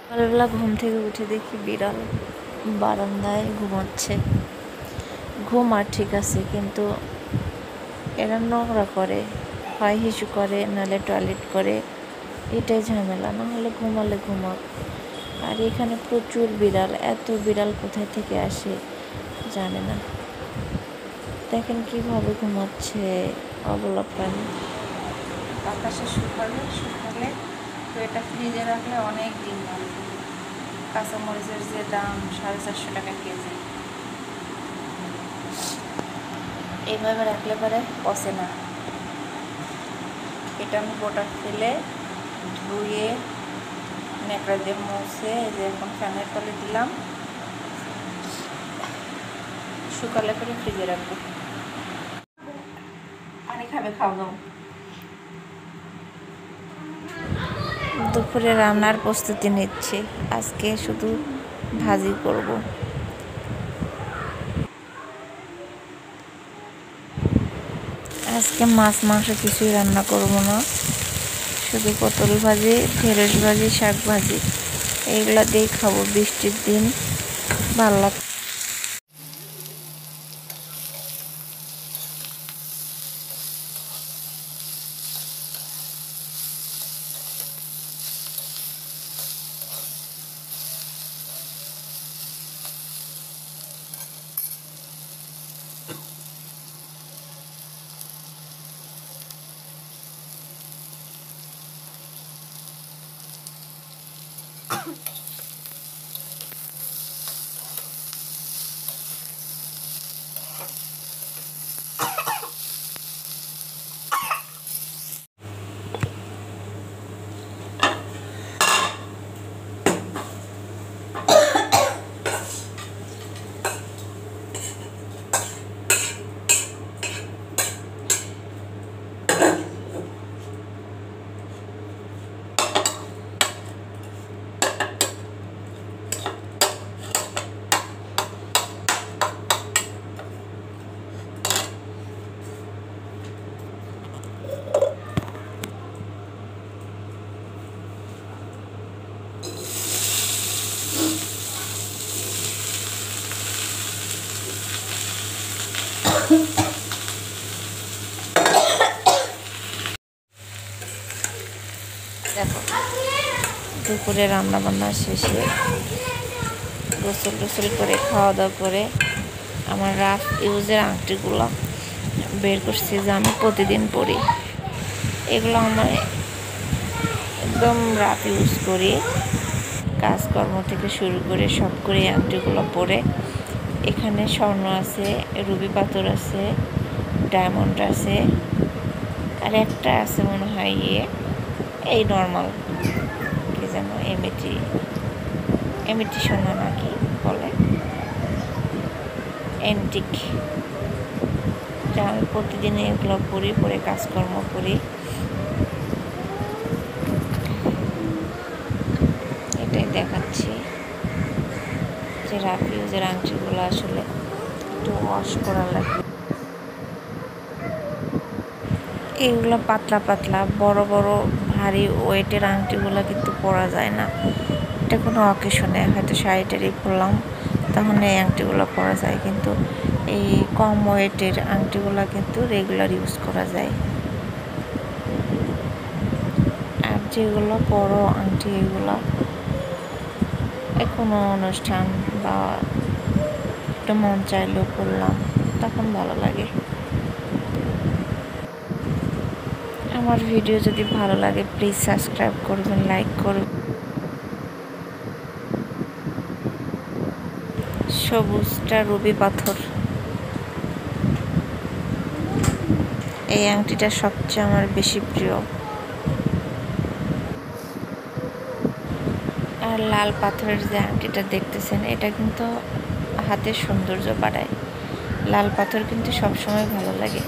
সকালবেলা ঘুম থেকে উঠে দেখি বিড়াল বারান্দায় ঘুমাচ্ছে। ঘুম আর ঠিক আছে, কিন্তু এরা নোংরা করে, হয় হিসু করে, নাহলে টয়লেট করে, এটাই ঝামেলা। না হলে ঘুমালে ঘুমাক। আর এখানে প্রচুর বিড়াল, এত বিড়াল কোথায় থেকে আসে জানে না। দেখেন কিভাবে ঘুমাচ্ছে অবলা প্রাণী। বাতাসে শুকালে তো এটা ফ্রিজে রাখলে অনেক দিন ভালো। কাঁচামরিচের যে দাম 450 টাকা কেজি, এইভাবে রাখলে পরে পচে না। এটা আমি গোটা ফেলে ধুয়ে ন্যাকড়া দিয়ে মুছে যে এখন ফ্যানের তলে দিলাম, শুকালে করে ফ্রিজে রাখবো। পানি খাবে, খাও দাও। দুপুরে রান্নার প্রস্তুতি নিচ্ছি। আজকে শুধু ভাজি করব। আজকে মাছ মাংস কিছুই রান্না করব না, শুধু পটল ভাজি, ঢেঁড়স ভাজি, শাক ভাজি, এইগুলা দিয়েই খাবো। বৃষ্টির দিন ভালো লাগে। দেখো, দুপুরে রান্না বান্না শেষে গোসল টোসল করে খাওয়া দাওয়া করে আমার রাফ ইউজের আংটিগুলো বের করছি, যে আমি প্রতিদিন পরি। এগুলো আমার একদম রাফ ইউজ করি, কাজকর্ম থেকে শুরু করে সব করে আংটিগুলো পরে। এখানে স্বর্ণ আছে, রুবি পাথর আছে, ডায়মন্ড আছে, আর একটা আছে মনে হয় এই নর্মাল কি যেন এমিটি সোনা নাকি বলে, অ্যান্টিক। আমি প্রতিদিন এগুলো পরে কাজকর্ম করি। এটাই দেখাচ্ছি যে রাফ ইউজের আংটিগুলো আসলে একটু ওয়াশ করা লাগবে। এইগুলো পাতলা পাতলা, বড় বড় ভারী ওয়েটের আংটিগুলো কিন্তু পরা যায় না। এটা কোনো অকেশনে হয়তো শাড়িটারি পরলাম, তখন এই আংটিগুলো পরা যায়, কিন্তু এই কম ওয়েটের আংটিগুলো কিন্তু রেগুলার ইউজ করা যায়। আর যেগুলো বড় আংটি, এগুলো কোনো অনুষ্ঠান বা একটু মন চাইলেও পরলাম, তখন ভালো লাগে। আমার ভিডিও যদি ভালো লাগে প্লিজ সাবস্ক্রাইব করবেন, লাইক করবেন। সবুজটা রুবি পাথর। এই আংটিটা সবচেয়ে আমার বেশি প্রিয়। আর লাল পাথরের যে আংটিটা দেখতেছেন, এটা কিন্তু হাতের সৌন্দর্য বাড়ায়। লাল পাথর কিন্তু সবসময় ভালো লাগে।